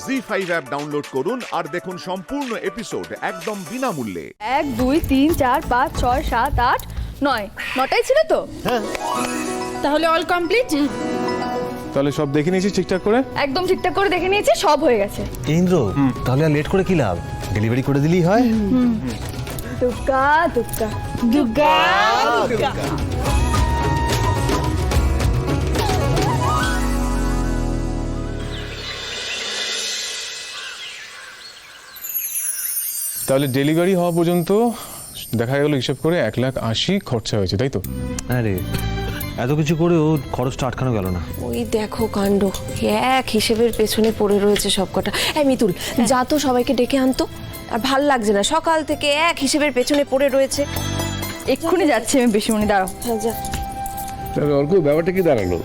ZEE5 app download করুন আর দেখুন সম্পূর্ণ এপিসোড একদম বিনামূল্যে। 1 2 3 4 5 6 7 8 9 9টাই ছিল তো? তাহলে অল কমপ্লিট। তাহলে সব দেখে নিয়েছিস ঠিকঠাক করে? একদম ঠিকঠাক করে দেখে নিয়েছি, সব হয়ে গেছে। ইন্দ্র, তাহলে আর লেট করে কি লাভ? ডেলিভারি করে দিলেই হয়। দুগ্গা দুগ্গা দুর্গা দুর্গা। তাহলে ডেলিভারি হওয়া পর্যন্ত দেখা গেল হিসাব করে 1,80,000 খরচা হয়েছে, তাই তো? আরে এত কিছু করেও খরচটা আটকানো গেল না। ওই দেখো কাণ্ড, এক হিসেবের পেছনে পড়ে রয়েছে সবকটা। মিতুল, যা তো সবাইকে ডেকে আনতো। আর ভাল লাগছে না, সকাল থেকে এক হিসেবের পেছনে পড়ে রয়েছে। এক্ষুনি যাচ্ছি আমি, পিসিমণি দাঁড়াও। হ্যাঁ, যা। তাহলে অর্ক ব্যাপারটা কি দাঁড়ালো?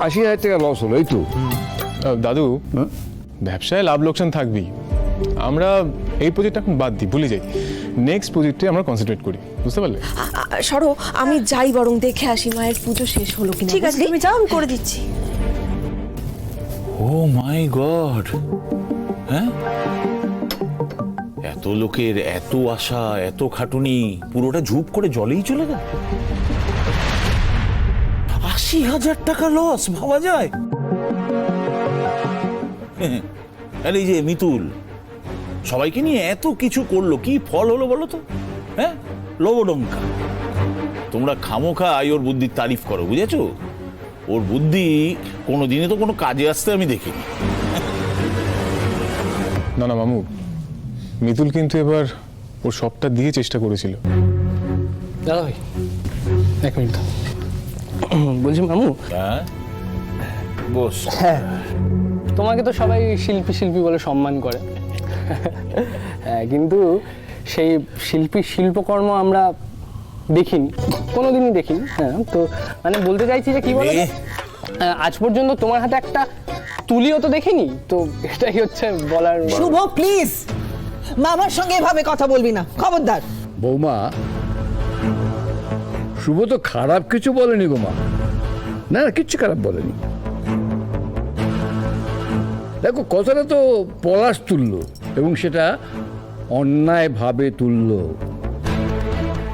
80,000 টাকা লস হলো, এই তো। দাদু, ব্যবসায় লাভ লোকসান থাকবেই। আমরা এই প্রজেক্ট এখন বাদ দিই, ভুলে যাই। নেক্সট প্রজেক্টে আমরা কনসেন্ট্রেট করি, বুঝতে পারলে? সরো, আমি যাই বরং দেখে আসি মায়ের পুজো শেষ হলো কিনা। ঠিক আছে, তুমি যাও, আমি করে দিচ্ছি। ও মাই গড, হ্যাঁ, এত লোকের এত আশা, এত খাটুনি, পুরোটা ঝুপ করে জলেই চলে গেল। 80,000 টাকা লস, ভাবা যায়? আরে এই যে মিতুল সবাইকে নিয়ে এত কিছু করলো, কি ফল হলো বলো তো? হ্যাঁ, লবডঙ্কা। তোমরা খামোখা ওর বুদ্ধির তারিফ করো, বুঝেছো? ওর বুদ্ধি কোনোদিনে তো কোনো কাজে আসতে আমি দেখিনি। না না মামু, মিতুল কিন্তু এবার ওর সবটা দিয়ে চেষ্টা করেছিল। দাদা ভাই, এক মিনিট। বলছি মামু, হ্যাঁ বস। হ্যাঁ, তোমাকে তো সবাই শিল্পী শিল্পী বলে সম্মান করে। হ্যাঁ, কিন্তু সেই শিল্পী শিল্পকর্ম আমরা দেখিনি, কোনোদিনই দেখিনি। হ্যাঁ, তো মানে বলতে চাইছি যে কি বলে, আজ পর্যন্ত তোমার হাতে একটা তুলিও তো দেখিনি, তো এটাই হচ্ছে বলার। শুভ, প্লিজ মামার সঙ্গে এভাবে কথা বলবি না, খবরদার। বৌমা, শুভ তো খারাপ কিছু বলেনি গো মা। না না, কিচ্ছু খারাপ বলেনি। দেখো, কথাটা তো পলাশ তুললো এবং সেটা অন্যায়ভাবে তুললো।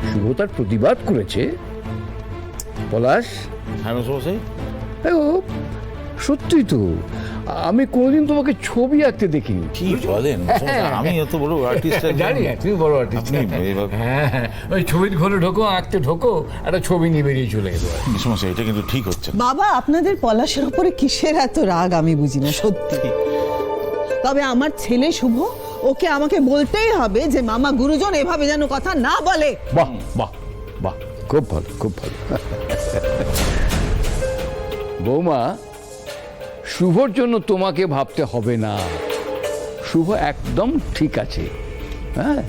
শুভ তার প্রতিবাদ করেছে। পলাশ, হ্যাঁ মশাই। দেখো, সত্যি তো আমি কোনোদিন তোমাকে ছবি আঁকতে দেখিনি। কি বলেন মশাই? আমি এত বড় আর্টিস্ট জানি, তুমি বড় আর্টিস্ট। হ্যাঁ, ওই ছবির ঘরে ঢোকো, আঁকতে ঢোকো, একটা ছবি নিয়ে বেরিয়ে চলে গেল। মশাই, এটা কিন্তু ঠিক হচ্ছে না। বাবা, আপনাদের পলাশের উপরে কিসের এত রাগ আমি বুঝি না সত্যি। তবে আমার ছেলে শুভ, ওকে আমাকে বলতেই হবে যে মামা গুরুজন এভাবে যেন কথা না বলে। বাহ বাহ বাহ, খুব ভালো, খুব ভালো। বৌমা, শুভর জন্য তোমাকে ভাবতে হবে না। শুভ একদম ঠিক আছে। হ্যাঁ,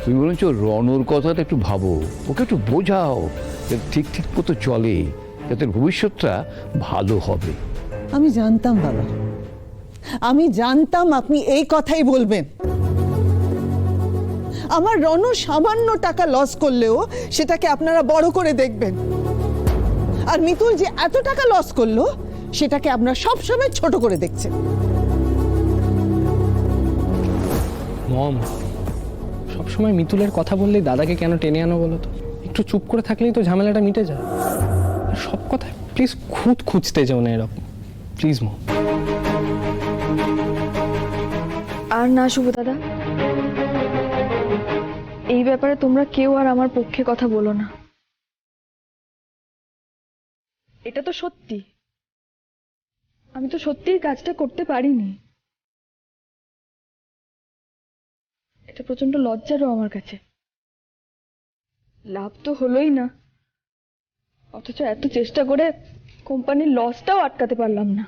তুমি বলছ রণর কথাটা একটু ভাবো, ওকে একটু বোঝাও যাতে ঠিক ঠিক মতো চলে, যাতে ভবিষ্যৎটা ভালো হবে। আমি জানতাম বাবা, আমি জানতাম আপনি এই কথাই বলবেন। আমার রণ সামান্য টাকা লস করলেও সেটাকে আপনারা বড় করে দেখবেন, আর মিতুল যে এত টাকা লস করলো সেটাকে আপনারা সবসময় ছোট করে দেখছেন। মম, সবসময় মিতুলের কথা বললেই দাদাকে কেন টেনে আনো বলো তো? একটু চুপ করে থাকলেই তো ঝামেলাটা মিটে যায়। আর সব কথা প্লিজ খুঁজতে যাও না এরকম, প্লিজ মম। আর না শুভ দাদা, এই ব্যাপারে তোমরা কেউ আর আমার পক্ষে কথা বলো না। এটা তো সত্যি, আমি তো সত্যিই কাজটা করতে পারিনি। এটা প্রচন্ড লজ্জারও আমার কাছে। লাভ তো হলোই না, অথচ এত চেষ্টা করে কোম্পানির লসটাও আটকাতে পারলাম না।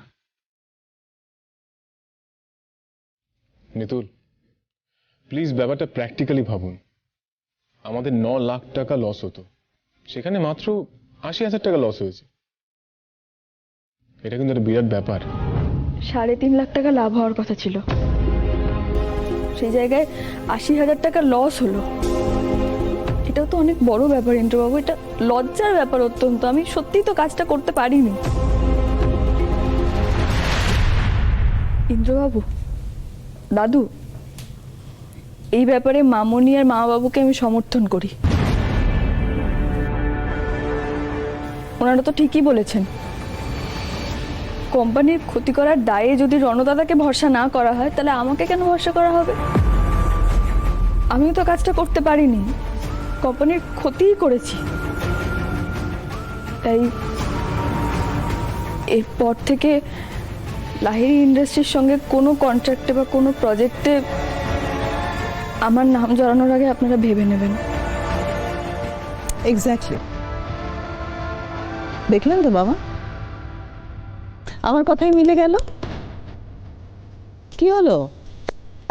মিতুল, প্লিজ ব্যাপারটা প্র্যাকটিক্যালি ভাবুন। আমাদের 9 লাখ টাকা লস হতো, সেখানে মাত্র 80,000 টাকা লস হয়েছে। এটা কিন্তু একটা বিরাট ব্যাপার। 3.5 লাখ টাকা লাভ হওয়ার কথা ছিল, সেই জায়গায় 80,000 টাকা লস হলো। এটাও তো অনেক বড় ব্যাপার ইন্দ্রবাবু, এটা লজ্জার ব্যাপার অত্যন্ত। আমি সত্যিই তো কাজটা করতে পারিনি। ইন্দ্রবাবু, দাদু, এই ব্যাপারে মামনি আর মা বাবুকে আমি সমর্থন করি। ওনারা তো ঠিকই বলেছেন, কোম্পানির ক্ষতি করার দায়ে যদি রণদাদাকে ভরসা না করা হয়, তাহলে আমাকে কেন ভরসা করা হবে? আমিও তো কাজটা করতে পারিনি, কোম্পানির ক্ষতিই করেছি। তাই এরপর থেকে লাহিড়ী ইন্ডাস্ট্রির সঙ্গে কোনো কন্ট্রাক্টে বা কোনো প্রজেক্টে আমার নাম জড়ানোর আগে আপনারা ভেবে নেবেন। এক্স্যাক্টলি, দেখলেন তো বাবা, আমার কথাই মিলে গেল। কি হলো,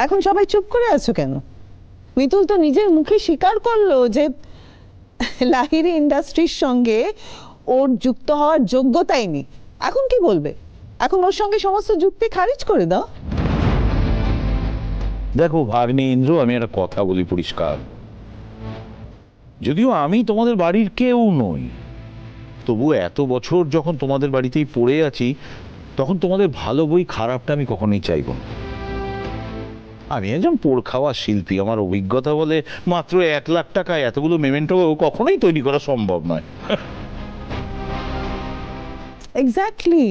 এখন সবাই চুপ করে আছো কেন? মিতুল তো নিজের মুখে স্বীকার করলো যে লাহিড়ী ইন্ডাস্ট্রির সঙ্গে ওর যুক্ত হওয়ার যোগ্যতাই নেই। এখন কি বলবে? এখন ওর সঙ্গে সমস্ত যুক্তি খারিজ করে দাও। দেখো ভাগ্নে ইন্দ্র, আমি একটা কথা বলি পরিষ্কার, যদিও আমি তোমাদের বাড়ির কেউ নই, তবু এত বছর যখন তোমাদের বাড়িতেই পড়ে আছি, তখন তোমাদের ভালো বই খারাপটা আমি কখনোই চাইব না। আমি একজন পোড় খাওয়া শিল্পী, আমার অভিজ্ঞতা বলে মাত্র 1 লাখ টাকায় এতগুলো মেমেন্টো কখনোই তৈরি করা সম্ভব নয়। এক্স্যাক্টলি।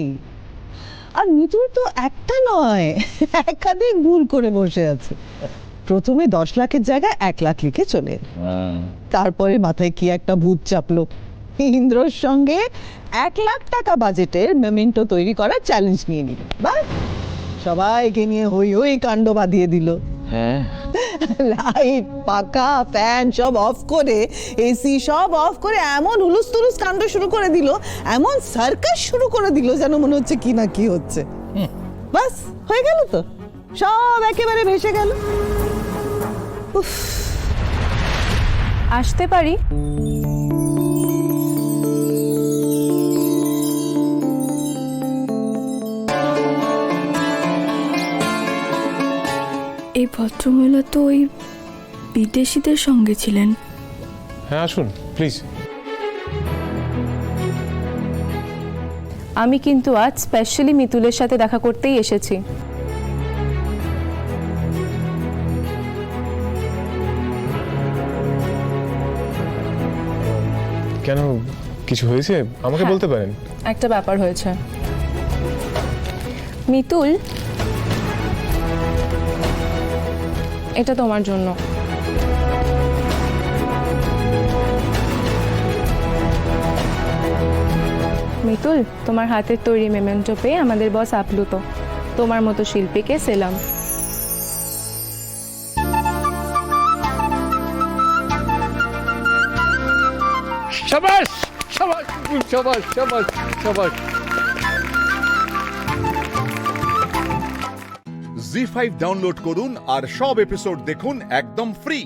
আর মিতুল তো একটা নয়, একাধিক ভুল করে বসে আছে। প্রথমে 10 লাখের জায়গায় 1 লাখ লিখে চলে, তারপরে মাথায় কি একটা ভূত চাপলো, ইন্দ্রর সঙ্গে 1 লাখ টাকা বাজেটের মেমেন্টো তৈরি করার চ্যালেঞ্জ নিয়ে নিল। বাস, সবাইকে নিয়ে হই হই কাণ্ড বাঁধিয়ে দিল। হ্যাঁ, লাইট, পাখা, ফ্যান সব অফ করে, এসি সব অফ করে এমন হুলুস তুলুস কাণ্ড শুরু করে দিল, এমন সার্কাস শুরু করে দিল যেন মনে হচ্ছে কি না কি হচ্ছে। বাস, হয়ে গেল তো, সব একেবারে ভেসে গেল। উফ, আসতে পারি? এই ভদ্রমহিলা তো ওই বিদেশিদের সঙ্গে ছিলেন। হ্যাঁ আসুন প্লিজ। আমি কিন্তু আজ স্পেশালি মিতুলের সাথে দেখা করতেই এসেছি। কেন, কিছু হয়েছে? আমাকে বলতে পারেন। একটা ব্যাপার হয়েছে। মিতুল, এটা তোমার জন্য। মিতুল, তোমার হাতের তৈরি মেমেন্টো পেয়ে আমাদের বস আপ্লুত। তোমার মতো শিল্পীকে সেলাম। শাবাশ শাবাশ শাবাশ শাবাশ শাবাশ। জি5 ডাউনলোড করুন আর সব এপিসোড দেখুন একদম ফ্রি।